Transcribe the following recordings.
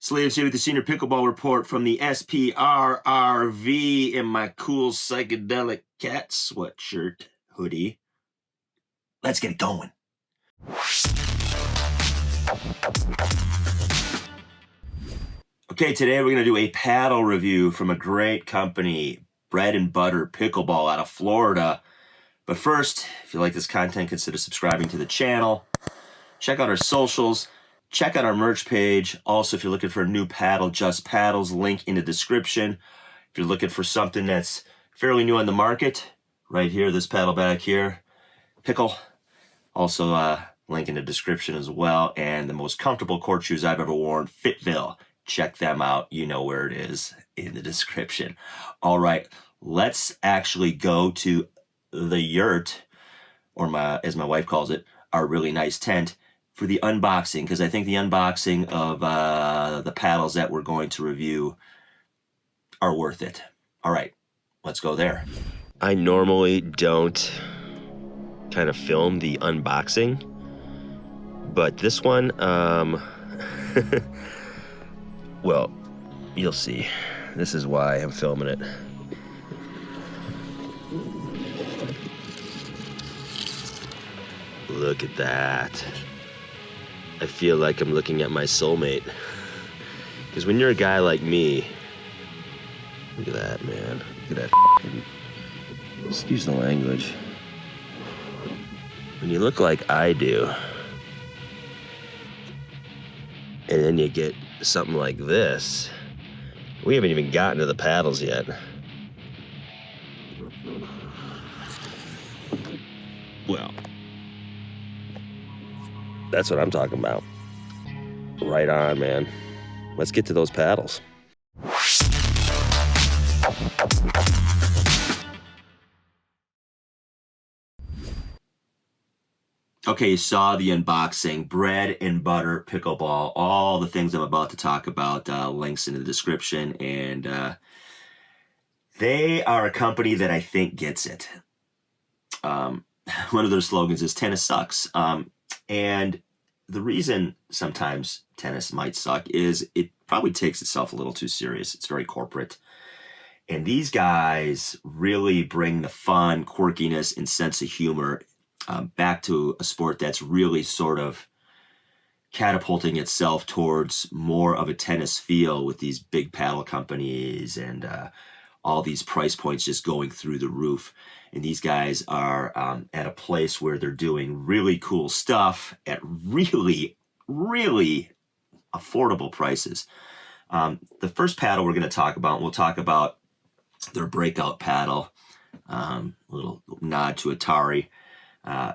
Slaves here with the Senior Pickleball Report from the SPRRV in my cool psychedelic cat sweatshirt hoodie. Let's get it going. Okay, today we're going to do a paddle review from a great company, Bread and Butter Pickleball out of Florida. But first, if you like this content, consider subscribing to the channel. Check out our socials. Check out our merch page. Also, if you're looking for a new paddle, Just Paddles, link in the description. If you're looking for something that's fairly new on the market, right here, this paddle back here, Pickle. Also, link in the description as well. And the most comfortable court shoes I've ever worn, Fitville. Check them out. You know where it is in the description. All right, let's actually go to the yurt, or as my wife calls it, our really nice tent, for the unboxing, because I think the unboxing of the paddles that we're going to review are worth it. All right, let's go there. I normally don't kind of film the unboxing, but this one, well, you'll see. This is why I'm filming it. Look at that. I feel like I'm looking at my soulmate. Because when you're a guy like me, look at that, man. Look at that fucking, excuse the language. When you look like I do, and then you get something like this, we haven't even gotten to the paddles yet. Well, that's what I'm talking about. Right on, man. Let's get to those paddles. Okay, you saw the unboxing. Bread and Butter Pickleball. All the things I'm about to talk about, links in the description. And they are a company that I think gets it. One of their slogans is tennis sucks. And the reason sometimes tennis might suck is it probably takes itself a little too serious. It's very corporate. And these guys really bring the fun, quirkiness, and sense of humor back to a sport that's really sort of catapulting itself towards more of a tennis feel with these big paddle companies and all these price points just going through the roof. And these guys are at a place where they're doing really cool stuff at really, really affordable prices. The first paddle we're going to talk about, we'll talk about their breakout paddle, a little nod to Atari,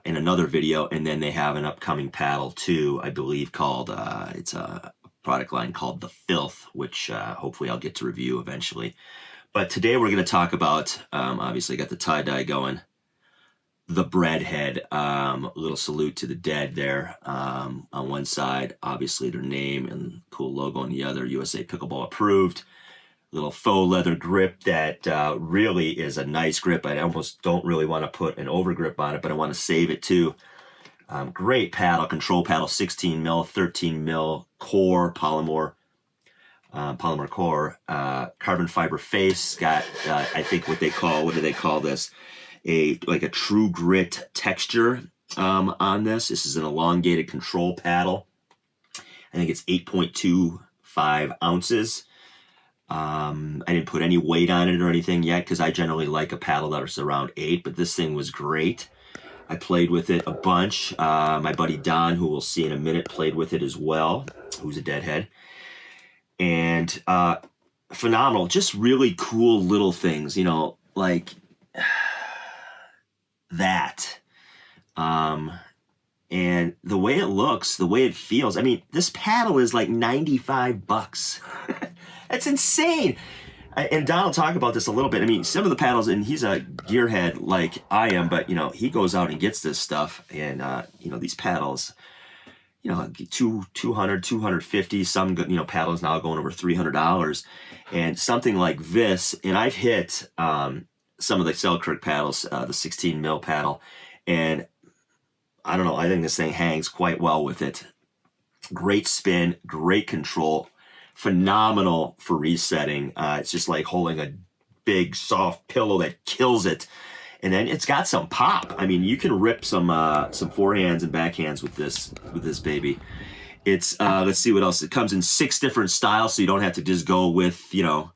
in another video. And then they have an upcoming paddle too, I believe, called, it's a product line called The Filth, which hopefully I'll get to review eventually. But today we're going to talk about, obviously got the tie-dye going, the Breadhead. A little salute to the dead there. On one side, obviously their name and cool logo on the other, USA Pickleball approved. Little faux leather grip that really is a nice grip. I almost don't really want to put an over grip on it, but I want to save it too. Great paddle, control paddle, 16 mil, 13 mil core, polymer core, carbon fiber face. Got I think what do they call this? Like a true grit texture on this. This is an elongated control paddle. I think it's 8.25 ounces. I didn't put any weight on it or anything yet because I generally like a paddle that's around 8, but this thing was great. I played with it a bunch. My buddy Don, who we'll see in a minute, played with it as well, who's a deadhead. And phenomenal, just really cool little things, you know, like that. And the way it looks, the way it feels. I mean, this paddle is like $95. That's insane. And Don will talk about this a little bit. I mean, some of the paddles, and he's a gearhead like I am, but, you know, he goes out and gets this stuff. And, you know, these paddles, you know, 200, 250, some, you know, paddles now going over $300. And something like this, and I've hit some of the Selkirk paddles, the 16 mil paddle, and I don't know, I think this thing hangs quite well with it. Great spin, great control. phenomenal for resetting. It's just like holding a big soft pillow that kills it. And then it's got some pop. I mean, you can rip some forehands and backhands with this baby. It's let's see what else. It comes in 6 different styles, so you don't have to just go with, you know,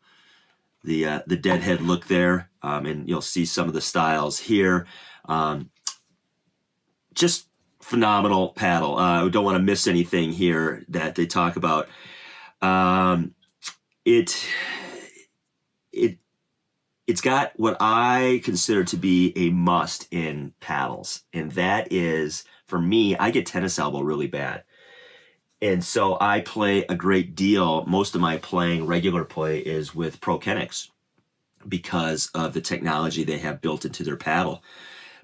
the deadhead look there. And you'll see some of the styles here. Just phenomenal paddle. We don't want to miss anything here that they talk about. It's got what I consider to be a must in paddles. And that is, for me, I get tennis elbow really bad. And so I play a great deal. Most of my regular play is with Pro Kenix because of the technology they have built into their paddle.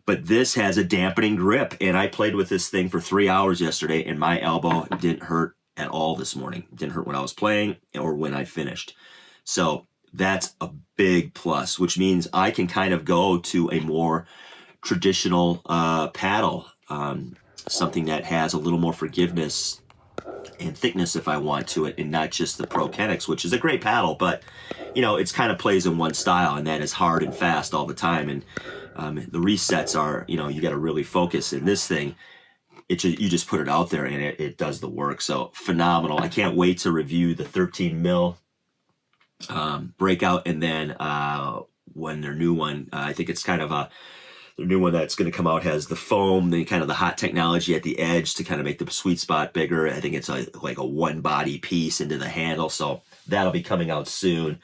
But this has a dampening grip. And I played with this thing for 3 hours yesterday, and my elbow didn't hurt at all this morning. It didn't hurt when I was playing or when I finished. So that's a big plus, which means I can kind of go to a more traditional paddle, something that has a little more forgiveness and thickness if I want to it, and not just the Pro Kenix, which is a great paddle, but you know, it's kind of plays in one style, and that is hard and fast all the time. And the resets are, you know, you got to really focus. In this thing, you just put it out there and it does the work. So phenomenal. I can't wait to review the 13 mil breakout, and then when their new one, I think it's kind of the new one that's going to come out has the foam, the kind of the hot technology at the edge to kind of make the sweet spot bigger. I think it's like a one body piece into the handle, so that'll be coming out soon.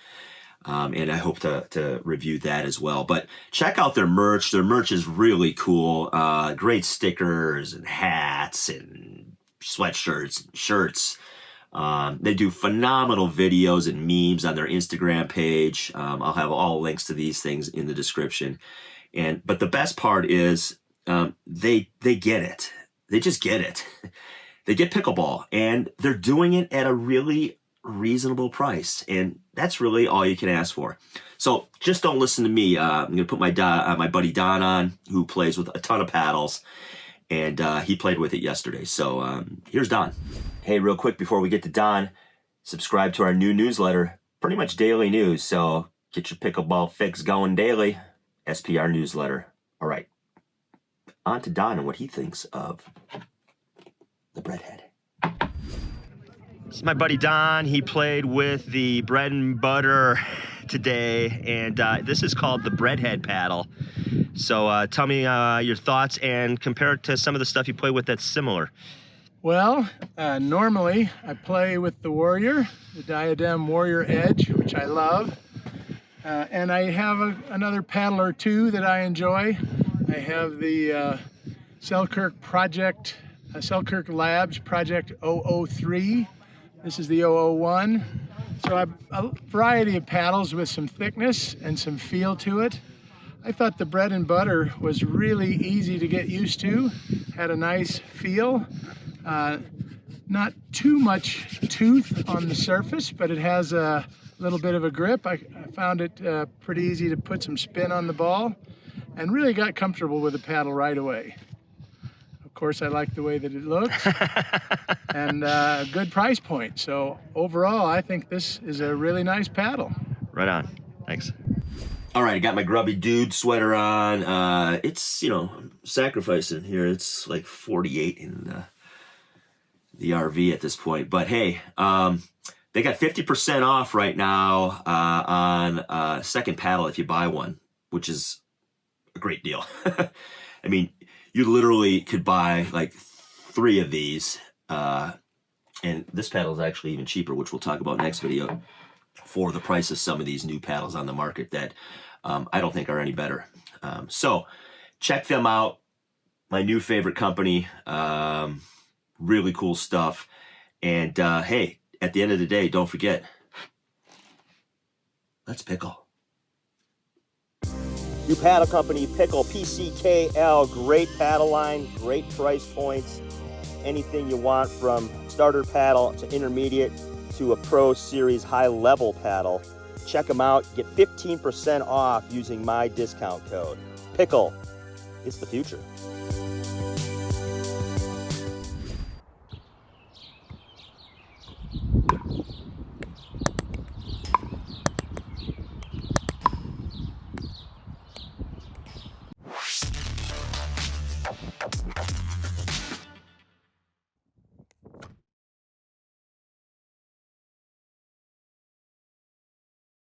And I hope to review that as well. But check out their merch. Their merch is really cool. Great stickers and hats and sweatshirts and shirts. They do phenomenal videos and memes on their Instagram page. I'll have all links to these things in the description. But the best part is they get it. They just get it. They get pickleball, and they're doing it at a really reasonable price, and that's really all you can ask for. So just don't listen to me. I'm going to put my buddy Don on, who plays with a ton of paddles, and he played with it yesterday. So here's Don. Hey, real quick before we get to Don, subscribe to our new newsletter. Pretty much daily news, so get your pickleball fix going daily. SPR newsletter. All right, on to Don and what he thinks of the breadhead. This is my buddy Don. He played with the bread and butter today, and this is called the breadhead paddle. So tell me your thoughts and compare it to some of the stuff you play with that's similar. Well, normally I play with the Warrior, the Diadem Warrior Edge, which I love. And I have another paddle or two that I enjoy. I have the Selkirk Labs Project 003. This is the 001. So I have a variety of paddles with some thickness and some feel to it. I thought the bread and butter was really easy to get used to. Had a nice feel. Not too much tooth on the surface, but it has a little bit of a grip. I found it pretty easy to put some spin on the ball, and really got comfortable with the paddle right away. Of course, I like the way that it looks, and a good price point. So overall, I think this is a really nice paddle. Right on. Thanks. All right, I got my grubby dude sweater on. It's, you know, I'm sacrificing here. It's like 48 in the RV at this point. But hey, they got 50% off right now on second paddle if you buy one, which is a great deal. I mean, you literally could buy like 3 of these. And this paddle is actually even cheaper, which we'll talk about next video, for the price of some of these new paddles on the market that I don't think are any better. So check them out. My new favorite company. Really cool stuff. And hey, at the end of the day, don't forget, let's pickle. New paddle company, Pickle, PCKL. Great paddle line, great price points. Anything you want from starter paddle to intermediate to a Pro Series high-level paddle. Check them out. Get 15% off using my discount code. Pickle. It's the future.